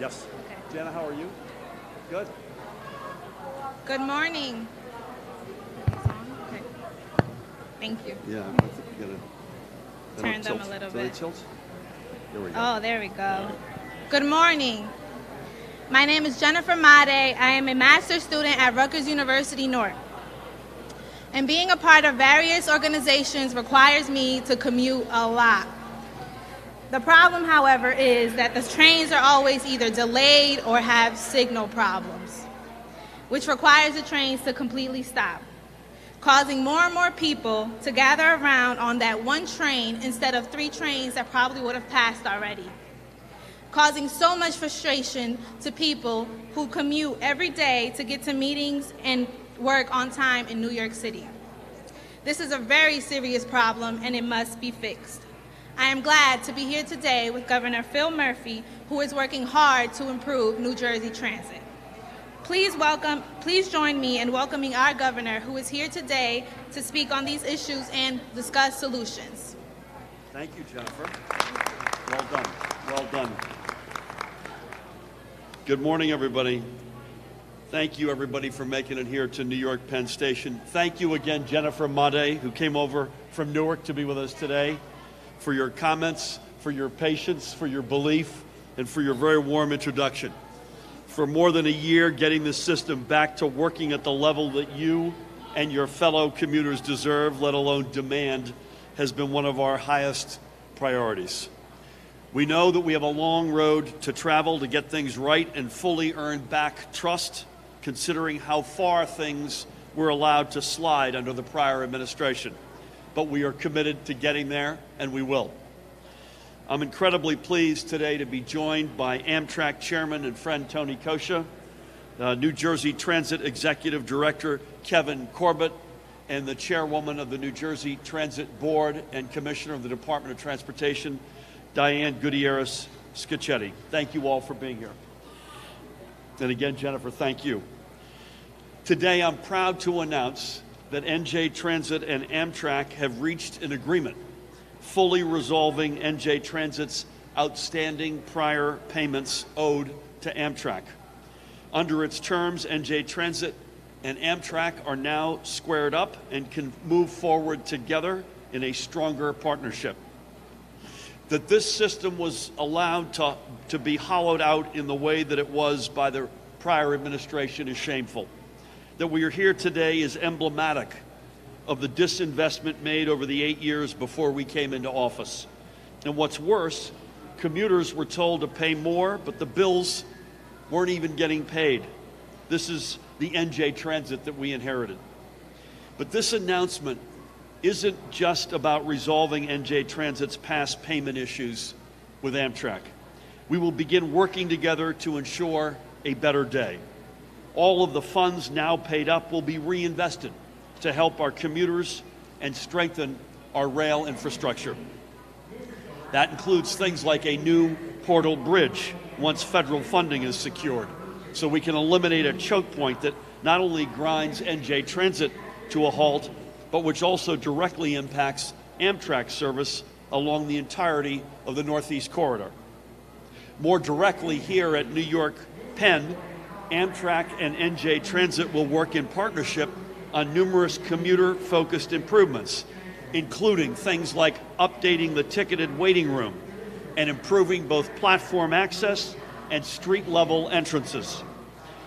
Yes. Okay. Jana, how are you? Good. Good morning. Okay. Thank you. Yeah, I think we gotta Turn them a little bit. Tilt? There we go. Oh, there we go. Good morning. My name is Jennifer Made. I am a master's student at Rutgers University, Newark. And being a part of various organizations requires me to commute a lot. The problem, however, is that the trains are always either delayed or have signal problems, which requires the trains to completely stop, causing more and more people to gather around on that one train instead of 3 trains that probably would have passed already, causing so much frustration to people who commute every day to get to meetings and work on time in New York City. This is a very serious problem and it must be fixed. I am glad to be here today with Governor Phil Murphy, who is working hard to improve New Jersey transit. Please join me in welcoming our governor, who is here today to speak on these issues and discuss solutions. Thank you, Jennifer. Well done. Well done. Good morning, everybody. Thank you, everybody, for making it here to New York Penn Station. Thank you again, Jennifer Made, who came over from Newark to be with us today, for your comments, for your patience, for your belief, and for your very warm introduction. For more than a year, getting this system back to working at the level that you and your fellow commuters deserve, let alone demand, has been one of our highest priorities. We know that we have a long road to travel to get things right and fully earn back trust, considering how far things were allowed to slide under the prior administration. But we are committed to getting there, and we will. I'm incredibly pleased today to be joined by Amtrak Chairman and friend Tony Kosha, New Jersey Transit Executive Director Kevin Corbett, and the Chairwoman of the New Jersey Transit Board and Commissioner of the Department of Transportation, Diane Gutierrez-Scicchetti. Thank you all for being here. And again, Jennifer, thank you. Today, I'm proud to announce that NJ Transit and Amtrak have reached an agreement, fully resolving NJ Transit's outstanding prior payments owed to Amtrak. Under its terms, NJ Transit and Amtrak are now squared up and can move forward together in a stronger partnership. That this system was allowed to be hollowed out in the way that it was by the prior administration is shameful. That we are here today is emblematic of the disinvestment made over the 8 years before we came into office. And what's worse, commuters were told to pay more, but the bills weren't even getting paid. This is the NJ Transit that we inherited. But this announcement isn't just about resolving NJ Transit's past payment issues with Amtrak. We will begin working together to ensure a better day. All of the funds now paid up will be reinvested to help our commuters and strengthen our rail infrastructure. That includes things like a new Portal Bridge once federal funding is secured, so we can eliminate a choke point that not only grinds NJ Transit to a halt, but which also directly impacts Amtrak service along the entirety of the Northeast Corridor. More directly here at New York Penn, Amtrak and NJ Transit will work in partnership on numerous commuter-focused improvements, including things like updating the ticketed waiting room and improving both platform access and street-level entrances.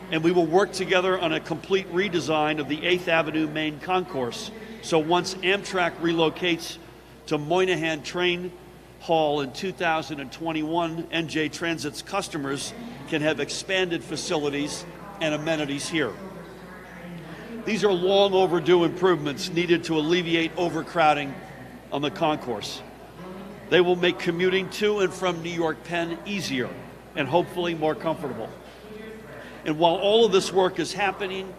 And we will work together on a complete redesign of the 8th Avenue main concourse, so once Amtrak relocates to Moynihan Train Hall in 2021, NJ Transit's customers can have expanded facilities and amenities here. These are long overdue improvements needed to alleviate overcrowding on the concourse. They will make commuting to and from New York Penn easier and hopefully more comfortable. And while all of this work is happening,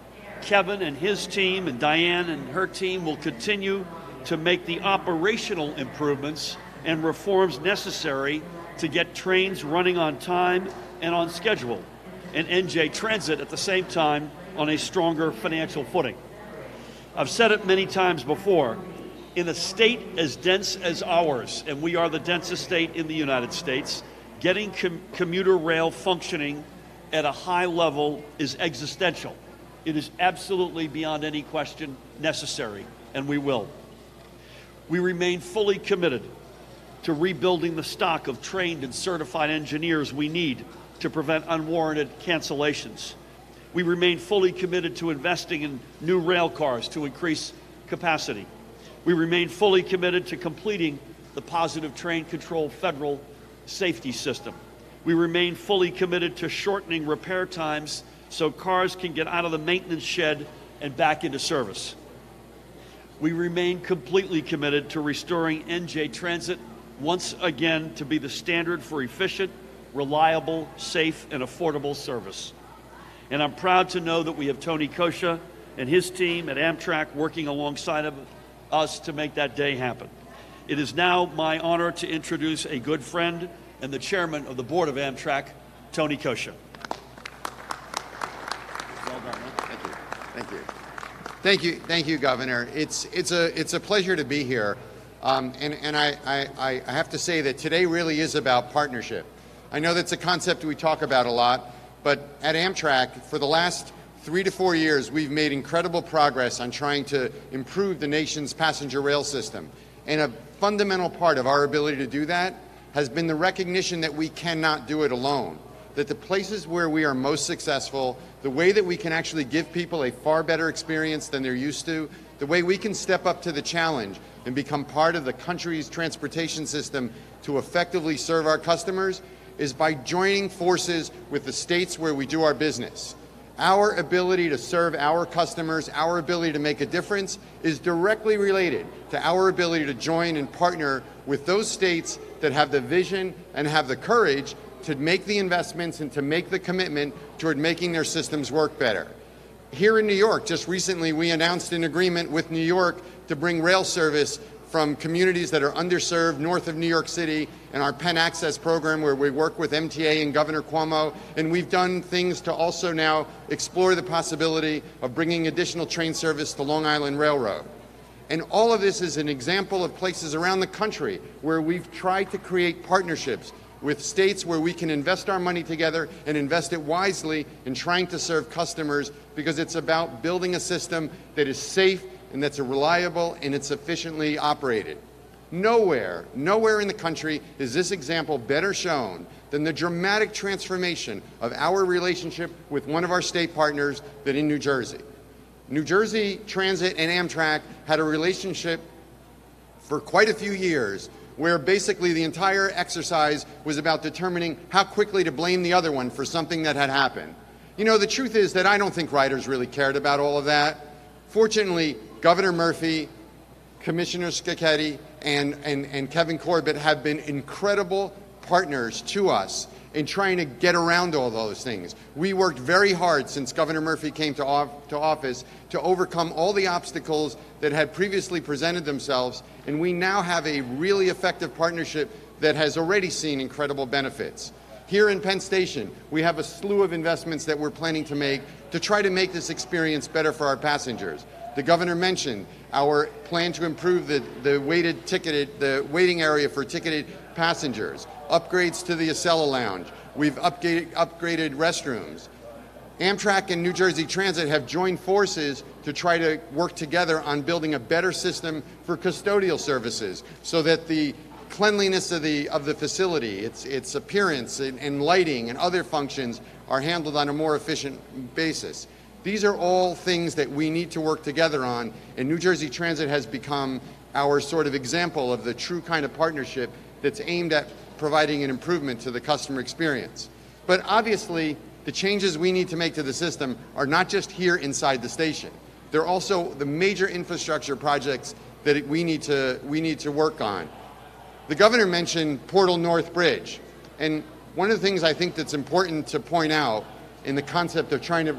Kevin and his team and Diane and her team will continue to make the operational improvements and reforms necessary to get trains running on time and on schedule, and NJ Transit at the same time on a stronger financial footing. I've said it many times before, in a state as dense as ours, and we are the densest state in the United States, Getting commuter rail functioning at a high level is existential. It is absolutely beyond any question necessary, and we will. We remain fully committed to rebuilding the stock of trained and certified engineers we need to prevent unwarranted cancellations. We remain fully committed to investing in new rail cars to increase capacity. We remain fully committed to completing the Positive Train Control federal safety system. We remain fully committed to shortening repair times so cars can get out of the maintenance shed and back into service. We remain completely committed to restoring NJ Transit once again to be the standard for efficient, reliable, safe, and affordable service. And I'm proud to know that we have Tony Kosha and his team at Amtrak working alongside of us to make that day happen. It is now my honor to introduce a good friend and the chairman of the board of Amtrak, Tony Kosha. Well done, man. Thank you, Governor. It's a pleasure to be here, and I have to say that today really is about partnership. I know that's a concept we talk about a lot, but at Amtrak, for the last 3 to 4 years, we've made incredible progress on trying to improve the nation's passenger rail system. And a fundamental part of our ability to do that has been the recognition that we cannot do it alone. That the places where we are most successful, the way that we can actually give people a far better experience than they're used to, the way we can step up to the challenge and become part of the country's transportation system to effectively serve our customers is by joining forces with the states where we do our business. Our ability to serve our customers, our ability to make a difference is directly related to our ability to join and partner with those states that have the vision and have the courage to make the investments and to make the commitment toward making their systems work better. Here in New York, just recently, we announced an agreement with New York to bring rail service from communities that are underserved north of New York City and our Penn Access program where we work with MTA and Governor Cuomo. And we've done things to also now explore the possibility of bringing additional train service to Long Island Railroad. And all of this is an example of places around the country where we've tried to create partnerships with states where we can invest our money together and invest it wisely in trying to serve customers, because it's about building a system that is safe and that's reliable and it's efficiently operated. Nowhere in the country is this example better shown than the dramatic transformation of our relationship with one of our state partners than in New Jersey. New Jersey Transit and Amtrak had a relationship for quite a few years where basically the entire exercise was about determining how quickly to blame the other one for something that had happened. You know, the truth is that I don't think riders really cared about all of that. Fortunately, Governor Murphy, Commissioner Scacchetti, and Kevin Corbett have been incredible partners to us in trying to get around all those things. We worked very hard since Governor Murphy came to office to overcome all the obstacles that had previously presented themselves, and we now have a really effective partnership that has already seen incredible benefits. Here in Penn Station, we have a slew of investments that we're planning to make to try to make this experience better for our passengers. The governor mentioned our plan to improve the waiting area for ticketed passengers, upgrades to the Acela Lounge. We've upgraded restrooms. Amtrak and New Jersey Transit have joined forces to try to work together on building a better system for custodial services so that the cleanliness of the facility, its appearance and lighting and other functions are handled on a more efficient basis. These are all things that we need to work together on, and New Jersey Transit has become our sort of example of the true kind of partnership that's aimed at providing an improvement to the customer experience. But obviously, the changes we need to make to the system are not just here inside the station. They're also the major infrastructure projects that we need to work on. The governor mentioned Portal North Bridge, and one of the things I think that's important to point out in the concept of trying to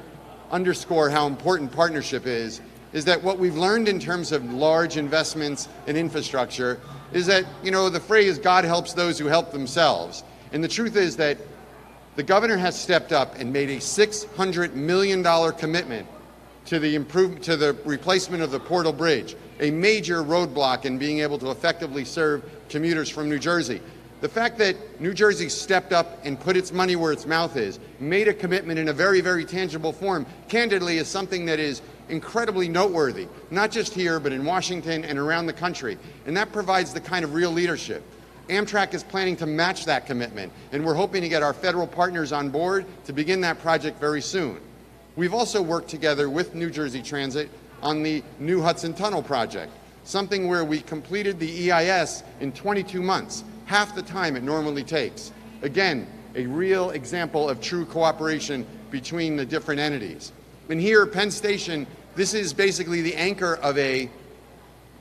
underscore how important partnership is that what we've learned in terms of large investments in infrastructure is that, you know, the phrase, God helps those who help themselves. And the truth is that the governor has stepped up and made a $600 million commitment to the replacement of the Portal Bridge, a major roadblock in being able to effectively serve commuters from New Jersey. The fact that New Jersey stepped up and put its money where its mouth is, made a commitment in a very, very tangible form, candidly is something that is incredibly noteworthy, not just here, but in Washington and around the country. And that provides the kind of real leadership. Amtrak is planning to match that commitment, and we're hoping to get our federal partners on board to begin that project very soon. We've also worked together with New Jersey Transit on the New Hudson Tunnel project, something where we completed the EIS in 22 months, half the time it normally takes. Again, a real example of true cooperation between the different entities. And here, Penn Station, this is basically the anchor of a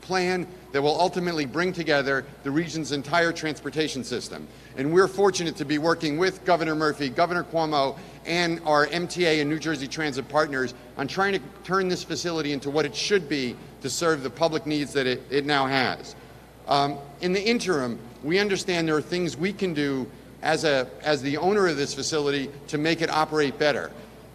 plan that will ultimately bring together the region's entire transportation system. And we're fortunate to be working with Governor Murphy, Governor Cuomo, and our MTA and New Jersey Transit partners on trying to turn this facility into what it should be to serve the public needs that it now has. In the interim, we understand there are things we can do as the owner of this facility to make it operate better.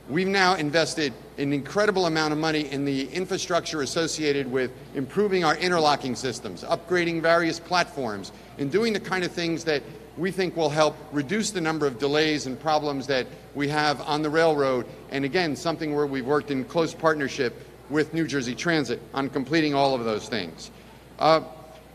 We've now invested an incredible amount of money in the infrastructure associated with improving our interlocking systems, upgrading various platforms, and doing the kind of things that we think will help reduce the number of delays and problems that we have on the railroad. And again, something where we've worked in close partnership with New Jersey Transit on completing all of those things.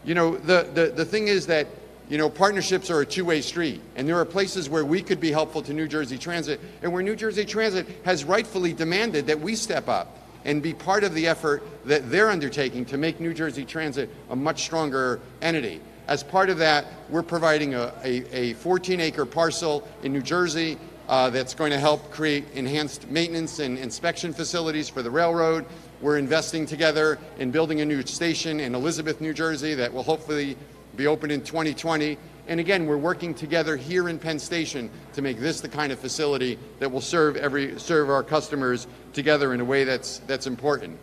You know, the thing is that, you know, partnerships are a two-way street, and there are places where we could be helpful to New Jersey Transit and where New Jersey Transit has rightfully demanded that we step up and be part of the effort that they're undertaking to make New Jersey Transit a much stronger entity. As part of that, we're providing a 14-acre parcel in New Jersey that's going to help create enhanced maintenance and inspection facilities for the railroad. We're investing together in building a new station in Elizabeth, New Jersey that will hopefully be open in 2020. And again, we're working together here in Penn Station to make this the kind of facility that will serve our customers together in a way that's important.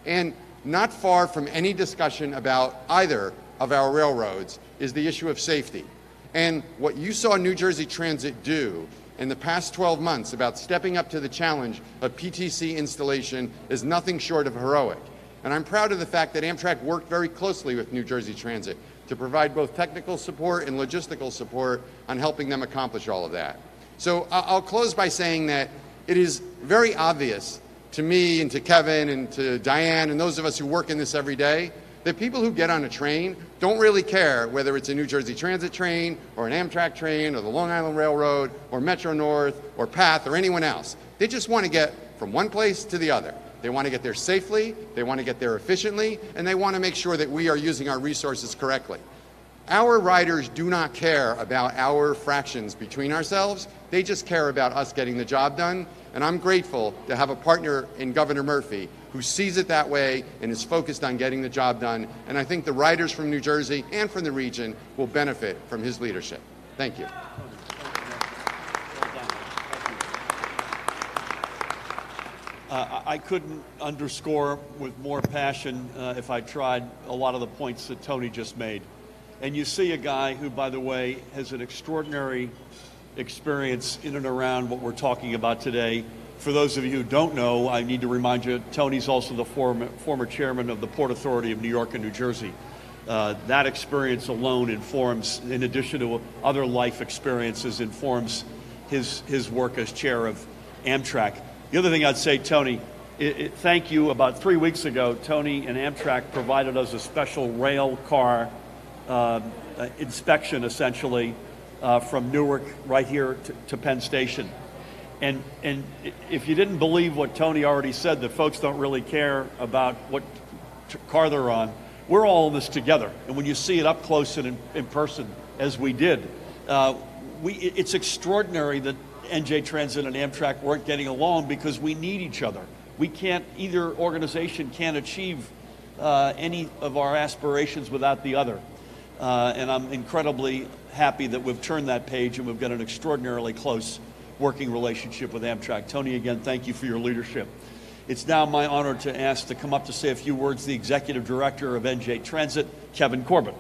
And not far from any discussion about either of our railroads is the issue of safety. And what you saw New Jersey Transit do in the past 12 months about stepping up to the challenge of PTC installation is nothing short of heroic. And I'm proud of the fact that Amtrak worked very closely with New Jersey Transit to provide both technical support and logistical support on helping them accomplish all of that. So I'll close by saying that it is very obvious to me and to Kevin and to Diane and those of us who work in this every day that people who get on a train don't really care whether it's a New Jersey Transit train or an Amtrak train or the Long Island Railroad or Metro North or PATH or anyone else. They just want to get from one place to the other. They want to get there safely, they want to get there efficiently, and they want to make sure that we are using our resources correctly. Our riders do not care about our fractions between ourselves. They just care about us getting the job done. And I'm grateful to have a partner in Governor Murphy who sees it that way and is focused on getting the job done. And I think the riders from New Jersey and from the region will benefit from his leadership. Thank you. I couldn't underscore with more passion, if I tried, a lot of the points that Tony just made. And you see a guy who, by the way, has an extraordinary experience in and around what we're talking about today. For those of you who don't know, I need to remind you, Tony's also the former chairman of the Port Authority of New York and New Jersey. That experience alone informs, in addition to other life experiences, informs his work as chair of Amtrak. The other thing I'd say, Tony, thank you. About 3 weeks ago, Tony and Amtrak provided us a special rail car inspection, essentially, from Newark right here to Penn Station. And if you didn't believe what Tony already said, that folks don't really care about what car they're on, we're all in this together. And when you see it up close and in person, as we did, it's extraordinary that NJ Transit and Amtrak weren't getting along because we need each other. Either organization can't achieve any of our aspirations without the other. And I'm incredibly happy that we've turned that page and we've got an extraordinarily close working relationship with Amtrak. Tony, again, thank you for your leadership. It's now my honor to ask to come up to say a few words the Executive Director of NJ Transit, Kevin Corbett.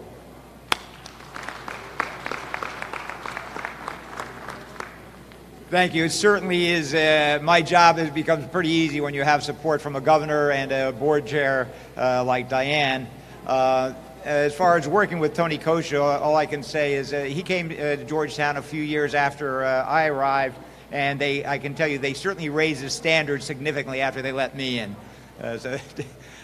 Thank you. It certainly is. My job becomes pretty easy when you have support from a governor and a board chair like Diane. As far as working with Tony Kosha, all I can say is he came to Georgetown a few years after I arrived, and I can tell you, they certainly raised the standards significantly after they let me in.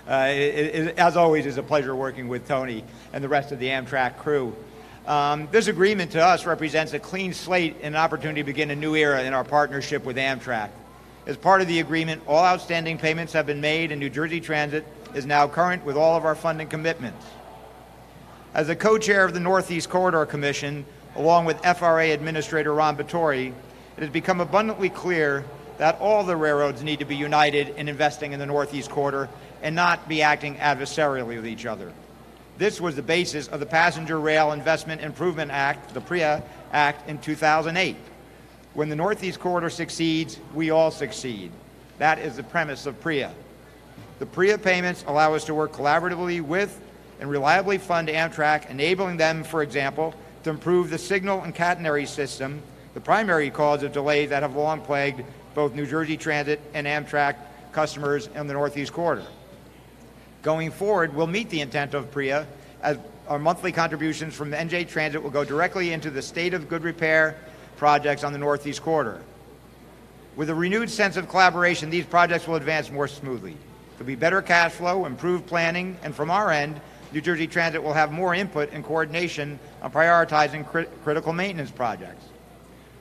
As always, it's a pleasure working with Tony and the rest of the Amtrak crew. This agreement to us represents a clean slate and an opportunity to begin a new era in our partnership with Amtrak. As part of the agreement, all outstanding payments have been made, and New Jersey Transit is now current with all of our funding commitments. As the co-chair of the Northeast Corridor Commission, along with FRA Administrator Ron Batory, it has become abundantly clear that all the railroads need to be united in investing in the Northeast Corridor and not be acting adversarially with each other. This was the basis of the Passenger Rail Investment Improvement Act, the PRIA Act, in 2008. When the Northeast Corridor succeeds, we all succeed. That is the premise of PRIA. The PRIA payments allow us to work collaboratively with and reliably fund Amtrak, enabling them, for example, to improve the signal and catenary system, the primary cause of delays that have long plagued both New Jersey Transit and Amtrak customers in the Northeast Corridor. Going forward, we'll meet the intent of PRIA as our monthly contributions from NJ Transit will go directly into the state of good repair projects on the Northeast Corridor. With a renewed sense of collaboration, these projects will advance more smoothly. There'll be better cash flow, improved planning, and from our end, New Jersey Transit will have more input and coordination on prioritizing critical maintenance projects.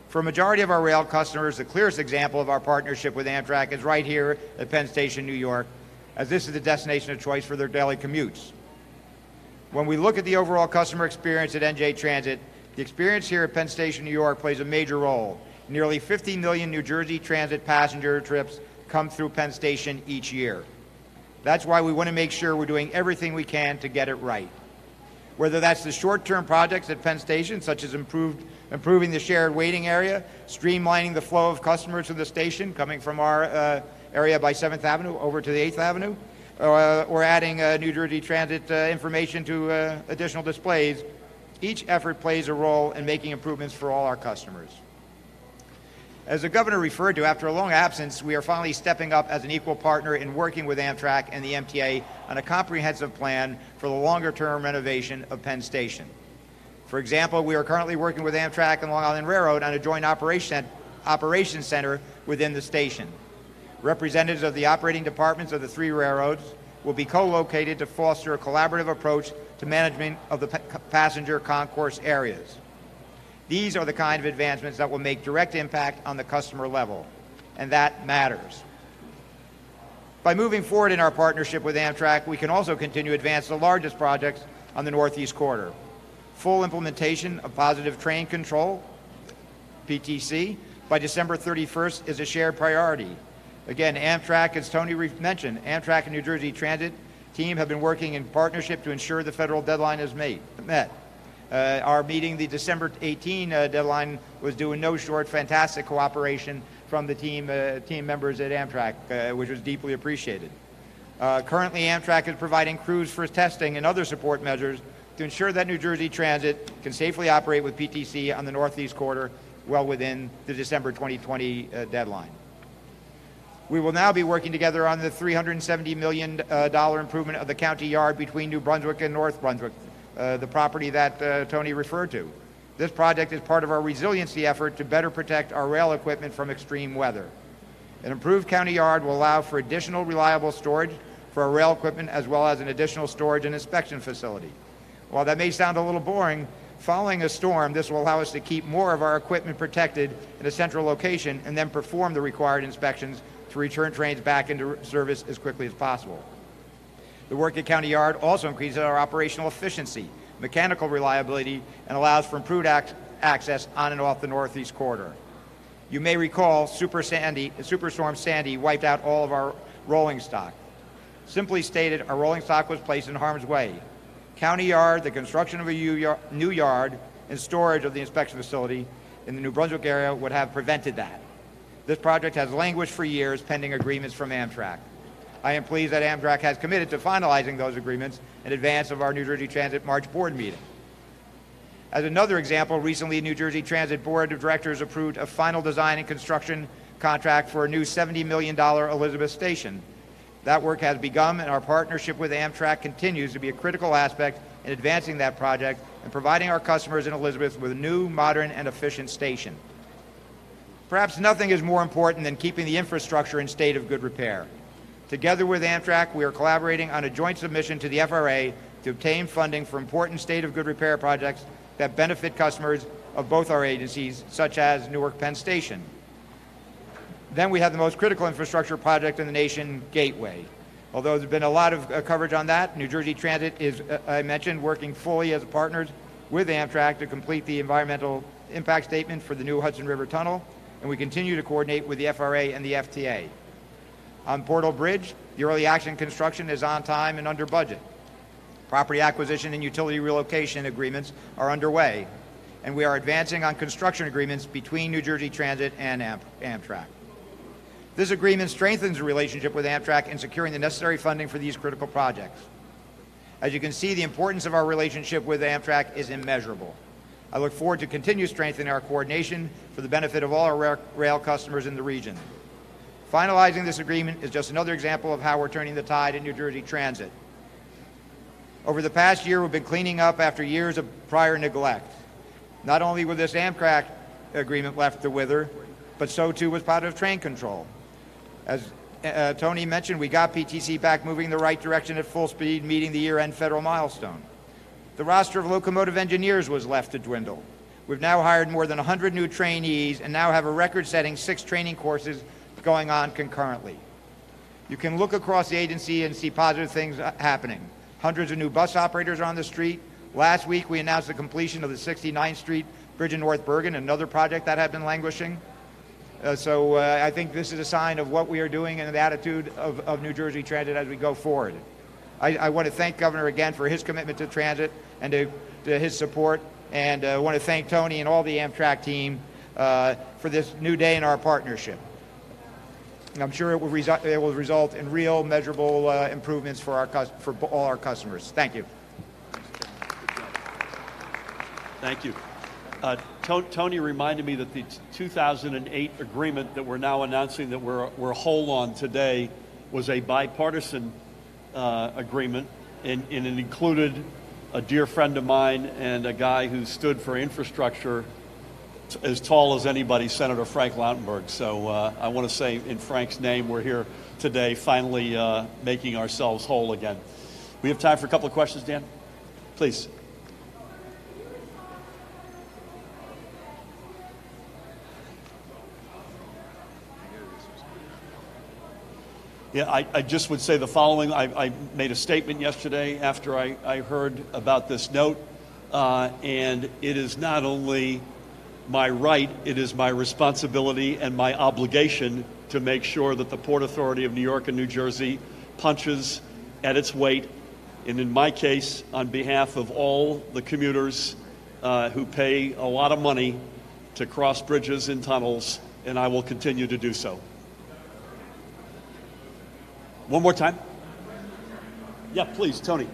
For a majority of our rail customers, the clearest example of our partnership with Amtrak is right here at Penn Station, New York, as this is the destination of choice for their daily commutes. When we look at the overall customer experience at NJ Transit, the experience here at Penn Station, New York plays a major role. Nearly 50 million New Jersey Transit passenger trips come through Penn Station each year. That's why we want to make sure we're doing everything we can to get it right. Whether that's the short-term projects at Penn Station, such as improving the shared waiting area, streamlining the flow of customers to the station coming from our area by 7th Avenue over to the 8th Avenue, or adding New Jersey Transit information to additional displays, each effort plays a role in making improvements for all our customers. As the governor referred to, after a long absence, we are finally stepping up as an equal partner in working with Amtrak and the MTA on a comprehensive plan for the longer-term renovation of Penn Station. For example, we are currently working with Amtrak and Long Island Railroad on a joint operations center within the station. Representatives of the operating departments of the three railroads will be co-located to foster a collaborative approach to management of the passenger concourse areas. These are the kind of advancements that will make direct impact on the customer level, and that matters. By moving forward in our partnership with Amtrak, we can also continue to advance the largest projects on the Northeast Corridor. Full implementation of positive train control, PTC, by December 31st is a shared priority. Again, Amtrak, as Tony mentioned, Amtrak and New Jersey Transit team have been working in partnership to ensure the federal deadline is met. Our meeting, the December 18 deadline, was due in no short fantastic cooperation from the team members at Amtrak, which was deeply appreciated. Currently, Amtrak is providing crews for testing and other support measures to ensure that New Jersey Transit can safely operate with PTC on the Northeast Corridor well within the December 2020 deadline. We will now be working together on the $370 million improvement of the county yard between New Brunswick and North Brunswick, the property that Tony referred to. This project is part of our resiliency effort to better protect our rail equipment from extreme weather. An improved county yard will allow for additional reliable storage for our rail equipment as well as an additional storage and inspection facility. While that may sound a little boring, following a storm, this will allow us to keep more of our equipment protected in a central location and then perform the required inspections to return trains back into service as quickly as possible. The work at County Yard also increases our operational efficiency, mechanical reliability, and allows for improved access on and off the Northeast Corridor. You may recall Superstorm Sandy wiped out all of our rolling stock. Simply stated, our rolling stock was placed in harm's way. County Yard, the construction of a new yard, and storage of the inspection facility in the New Brunswick area would have prevented that. This project has languished for years pending agreements from Amtrak. I am pleased that Amtrak has committed to finalizing those agreements in advance of our New Jersey Transit March board meeting. As another example, recently New Jersey Transit Board of Directors approved a final design and construction contract for a new $70 million Elizabeth Station. That work has begun, and our partnership with Amtrak continues to be a critical aspect in advancing that project and providing our customers in Elizabeth with a new, modern, and efficient station. Perhaps nothing is more important than keeping the infrastructure in state of good repair. Together with Amtrak, we are collaborating on a joint submission to the FRA to obtain funding for important state of good repair projects that benefit customers of both our agencies, such as Newark Penn Station. Then we have the most critical infrastructure project in the nation, Gateway. Although there's been a lot of coverage on that, New Jersey Transit is, I mentioned, working fully as partners with Amtrak to complete the environmental impact statement for the new Hudson River Tunnel, and we continue to coordinate with the FRA and the FTA. On Portal Bridge, the early action construction is on time and under budget. Property acquisition and utility relocation agreements are underway, and we are advancing on construction agreements between New Jersey Transit and Amtrak. This agreement strengthens the relationship with Amtrak in securing the necessary funding for these critical projects. As you can see, the importance of our relationship with Amtrak is immeasurable. I look forward to continue strengthening our coordination for the benefit of all our rail customers in the region. Finalizing this agreement is just another example of how we're turning the tide in New Jersey Transit. Over the past year, we've been cleaning up after years of prior neglect. Not only was this Amtrak agreement left to wither, but so too was part of train control. As Tony mentioned, we got PTC back moving in the right direction at full speed, meeting the year-end federal milestone. The roster of locomotive engineers was left to dwindle. We've now hired more than 100 new trainees and now have a record-setting 6 training courses going on concurrently. You can look across the agency and see positive things happening. Hundreds of new bus operators are on the street. Last week, we announced the completion of the 69th Street Bridge in North Bergen, another project that had been languishing. So I think this is a sign of what we are doing and the attitude of New Jersey Transit as we go forward. I want to thank Governor again for his commitment to transit and to his support, and I want to thank Tony and all the Amtrak team for this new day in our partnership. I'm sure it will result in real, measurable improvements for all our customers. Thank you. Thank you. Tony reminded me that the 2008 agreement that we're now announcing that we're whole on today was a bipartisan agreement, and it included a dear friend of mine and a guy who stood for infrastructure as tall as anybody, Senator Frank Lautenberg. So I want to say in Frank's name, we're here today finally making ourselves whole again. We have time for a couple of questions, Dan? Please. Yeah, I just would say the following. I made a statement yesterday after I heard about this note, and it is not only my right, it is my responsibility and my obligation to make sure that the Port Authority of New York and New Jersey punches at its weight, and in my case, on behalf of all the commuters who pay a lot of money to cross bridges and tunnels, and I will continue to do so. One more time. Yeah, please, Tony.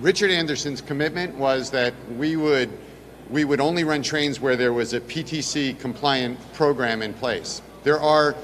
Richard Anderson's commitment was that we would only run trains where there was a PTC compliant program in place. There are,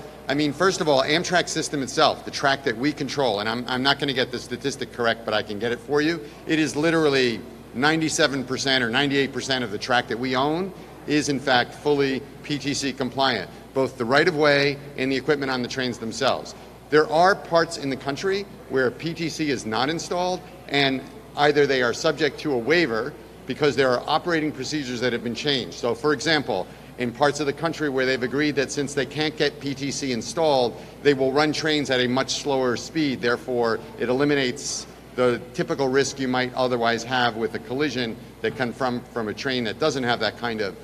first of all, Amtrak system itself, the track that we control, and I'm not going to get the statistic correct, but I can get it for you. It is literally 97% or 98% of the track that we own is in fact fully PTC compliant, both the right-of-way and the equipment on the trains themselves. There are parts in the country where PTC is not installed, and either they are subject to a waiver because there are operating procedures that have been changed. So for example, in parts of the country where they've agreed that since they can't get PTC installed, they will run trains at a much slower speed. Therefore, it eliminates the typical risk you might otherwise have with a collision that can from a train that doesn't have that kind of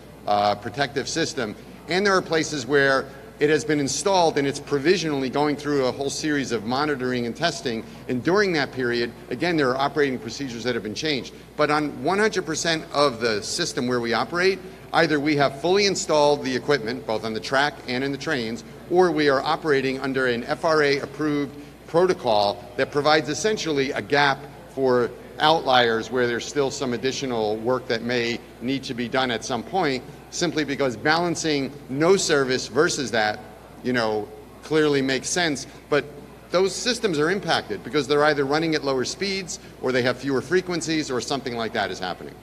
protective system. And there are places where it has been installed and it's provisionally going through a whole series of monitoring and testing. And during that period, again, there are operating procedures that have been changed. But on 100% of the system where we operate, Either we have fully installed the equipment, both on the track and in the trains, or we are operating under an FRA-approved protocol that provides essentially a gap for outliers where there's still some additional work that may need to be done at some point, simply because balancing no service versus that, clearly makes sense. But those systems are impacted because they're either running at lower speeds or they have fewer frequencies or something like that is happening.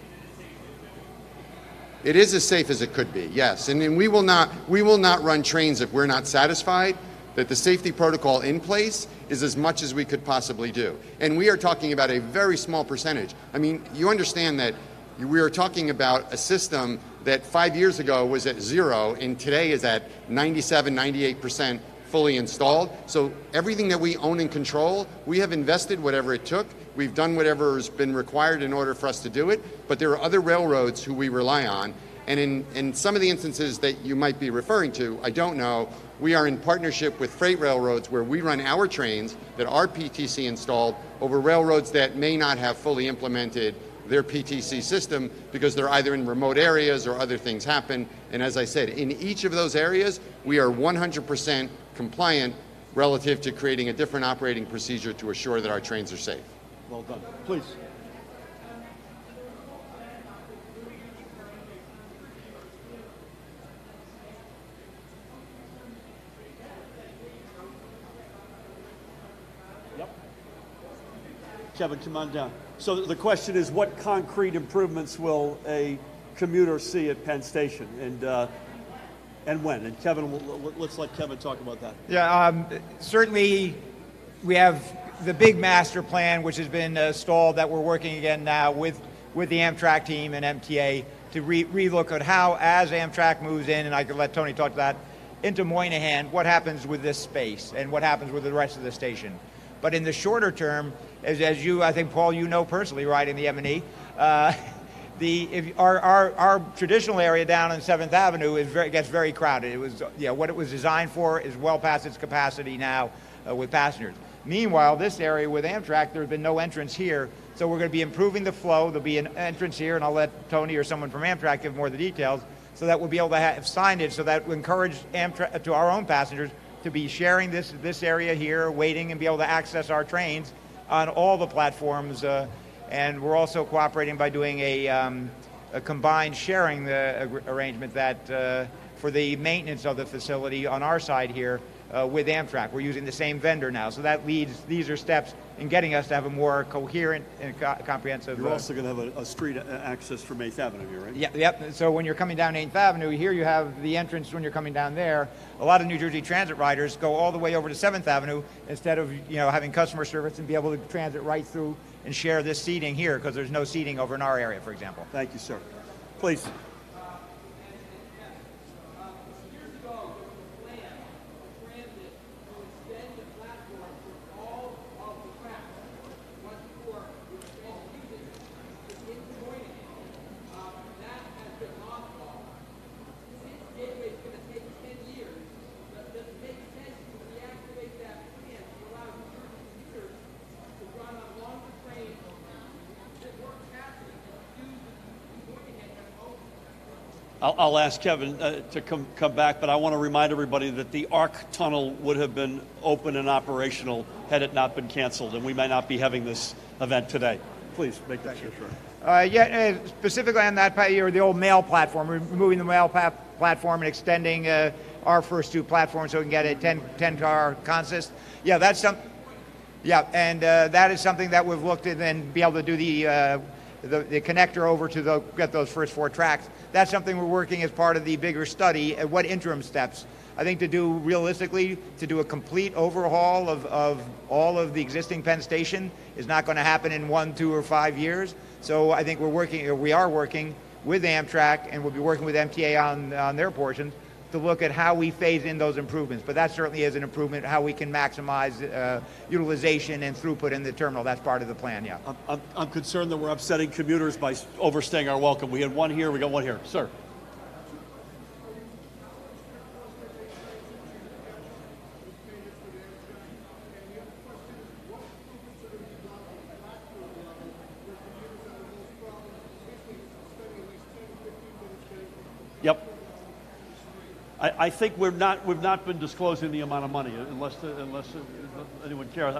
It is as safe as it could be, yes. And we will not run trains if we're not satisfied that the safety protocol in place is as much as we could possibly do. And we are talking about a very small percentage. I mean, you understand that we are talking about a system that 5 years ago was at 0 and today is at 97, 98% fully installed. So everything that we own and control, we have invested whatever it took. We've done whatever has been required in order for us to do it. But there are other railroads who we rely on. And in some of the instances that you might be referring to, I don't know, we are in partnership with freight railroads where we run our trains that are PTC installed over railroads that may not have fully implemented their PTC system because they're either in remote areas or other things happen. And as I said, in each of those areas, we are 100% compliant relative to creating a different operating procedure to assure that our trains are safe. Well done. Please. Yep. Kevin, come on down. So the question is, what concrete improvements will a commuter see at Penn Station, and when? And Kevin, let's let Kevin talk about that. Yeah, certainly we have the big master plan, which has been stalled, that we're working again now with the Amtrak team and MTA to relook at how, as Amtrak moves in, and I could let Tony talk to that, into Moynihan, what happens with this space and what happens with the rest of the station. But in the shorter term, as you, I think, Paul, you know personally, riding the M&E, our traditional area down on 7th Avenue gets very crowded. It was, what it was designed for is well past its capacity now with passengers. Meanwhile, this area with Amtrak, there's been no entrance here, so we're going to be improving the flow. There'll be an entrance here, and I'll let Tony or someone from Amtrak give more of the details, so that we'll be able to have signage so that we encourage Amtrak to our own passengers to be sharing this area here, waiting, and be able to access our trains on all the platforms. And we're also cooperating by doing a combined sharing arrangement that for the maintenance of the facility on our side here with Amtrak. We're using the same vendor now, so that leads. These are steps in getting us to have a more coherent and comprehensive. You're also going to have a street access from 8th Avenue here, right? Yeah, yep. So when you're coming down 8th Avenue, here you have the entrance when you're coming down there. A lot of New Jersey Transit riders go all the way over to 7th Avenue instead of having customer service and be able to transit right through and share this seating here because there's no seating over in our area, for example. Thank you, sir. Please. I'll ask Kevin to come back, but I want to remind everybody that the ARC tunnel would have been open and operational had it not been canceled, and we may not be having this event today. Please make that sure. Specifically on that, the old mail platform, removing the mail platform and extending our first two platforms so we can get a 10-car consist. Yeah, that's something. Yeah, and that is something that we've looked at and be able to do the connector over to get those first 4 tracks. That's something we're working as part of the bigger study at what interim steps. I think to do a complete overhaul of all of the existing Penn Station is not going to happen in 1, 2, or 5 years. So I think we are working with Amtrak, and we'll be working with MTA on their portions to look at how we phase in those improvements. But that certainly is an improvement, how we can maximize utilization and throughput in the terminal. That's part of the plan, yeah. I'm concerned that we're upsetting commuters by overstaying our welcome. We had one here, we got one here. Sir. Yep. I think we've not been disclosing the amount of money unless anyone cares.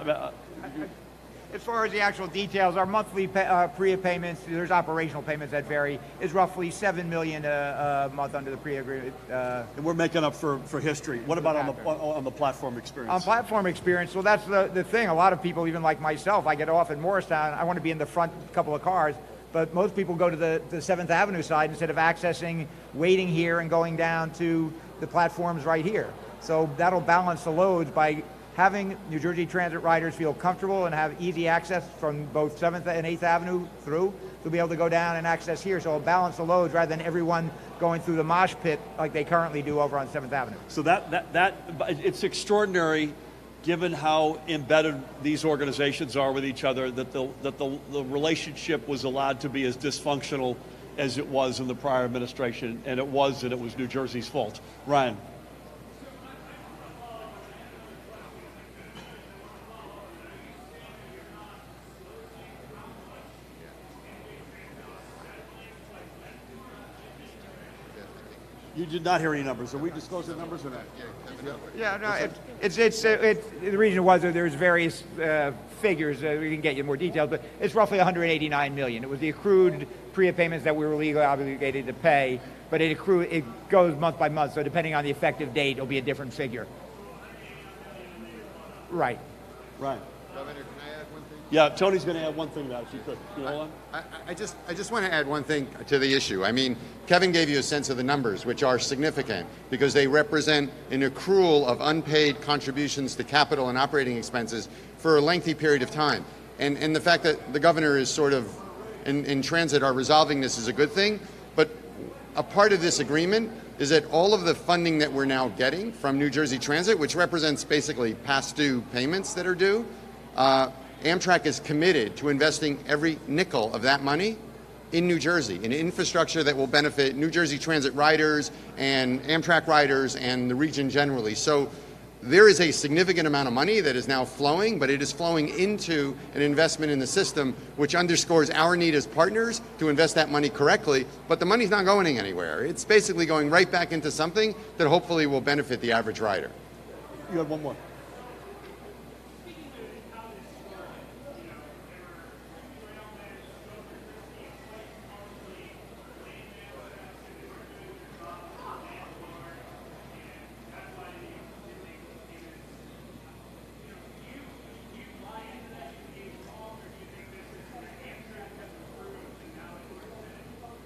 As far as the actual details, our monthly PREA payments, there's operational payments that vary, is roughly $7 million a month under the PREA agreement. And we're making up for history. What about on the platform experience? On platform experience, well, that's the thing. A lot of people, even like myself, I get off in Morristown, I want to be in the front couple of cars, but most people go to the 7th Avenue side instead of accessing, waiting here and going down to the platforms right here. So that'll balance the loads by having New Jersey Transit riders feel comfortable and have easy access from both 7th and 8th Avenue through. They'll be able to go down and access here, so it'll balance the loads rather than everyone going through the mosh pit like they currently do over on 7th Avenue. So that it's extraordinary, given how embedded these organizations are with each other, that the relationship was allowed to be as dysfunctional as it was in the prior administration, and it was New Jersey's fault. Ryan. You did not hear any numbers. Are we disclosing the numbers or not? Yeah, no, the reason was that there's various figures. We can get you more details, but it's roughly $189 million. It was the accrued PREA payments that we were legally obligated to pay, but it goes month by month, so depending on the effective date, it'll be a different figure. Right. Right. Governor, can I add one thing? Yeah, Tony's going to add one thing now, if you could. You know, hold on. I just want to add one thing to the issue. I mean, Kevin gave you a sense of the numbers, which are significant because they represent an accrual of unpaid contributions to capital and operating expenses for a lengthy period of time. And the fact that the governor is sort of in transit are resolving this is a good thing. But a part of this agreement is that all of the funding that we're now getting from New Jersey Transit, which represents basically past due payments that are due, Amtrak is committed to investing every nickel of that money in New Jersey, in infrastructure that will benefit New Jersey Transit riders and Amtrak riders and the region generally. So there is a significant amount of money that is now flowing, but it is flowing into an investment in the system, which underscores our need as partners to invest that money correctly. But the money's not going anywhere. It's basically going right back into something that hopefully will benefit the average rider. You had one more.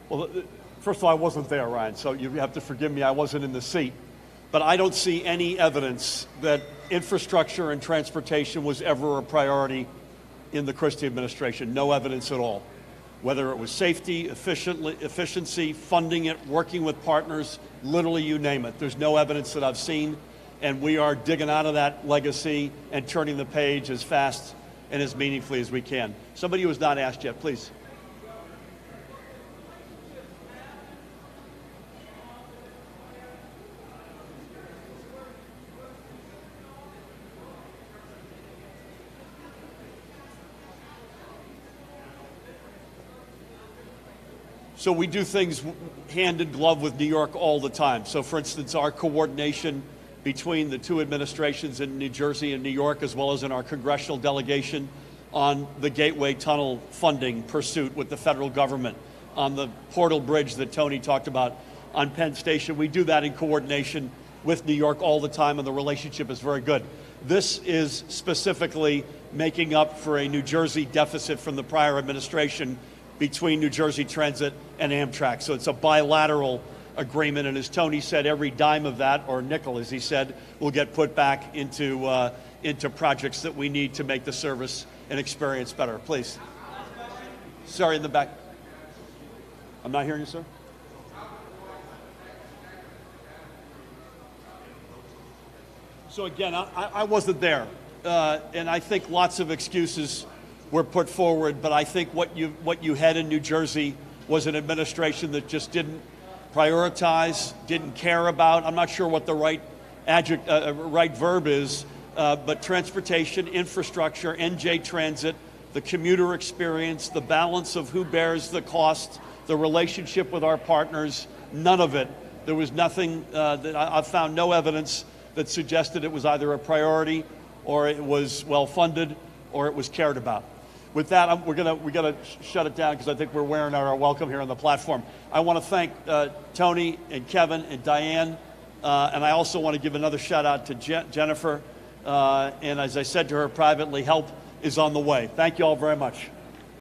Well, first of all, I wasn't there, Ryan, so you have to forgive me. I wasn't in the seat. But I don't see any evidence that infrastructure and transportation was ever a priority in the Christie administration. No evidence at all. Whether it was safety, efficiency, funding it, working with partners, literally you name it. There's no evidence that I've seen, and we are digging out of that legacy and turning the page as fast and as meaningfully as we can. Somebody who has not asked yet, please. So we do things hand in glove with New York all the time. So for instance, our coordination between the two administrations in New Jersey and New York, as well as in our congressional delegation on the Gateway Tunnel funding pursuit with the federal government, on the Portal Bridge that Tony talked about on Penn Station. We do that in coordination with New York all the time, and the relationship is very good. This is specifically making up for a New Jersey deficit from the prior administration between New Jersey Transit and Amtrak. So it's a bilateral agreement, and as Tony said, every dime of that, or nickel as he said, will get put back into projects that we need to make the service and experience better. Please. Sorry, in the back. I'm not hearing you, sir. So again, I wasn't there, and I think lots of excuses were put forward, but I think what you had in New Jersey was an administration that just didn't prioritize, didn't care about. I'm not sure what the right verb is, but transportation, infrastructure, NJ Transit, the commuter experience, the balance of who bears the cost, the relationship with our partners, none of it There was nothing I've found no evidence that suggested it was either a priority or it was well funded or it was cared about. With that, we got to shut it down because I think we're wearing our welcome here on the platform. I want to thank Tony and Kevin and Diane, and I also want to give another shout out to Jennifer. And as I said to her privately, help is on the way. Thank you all very much.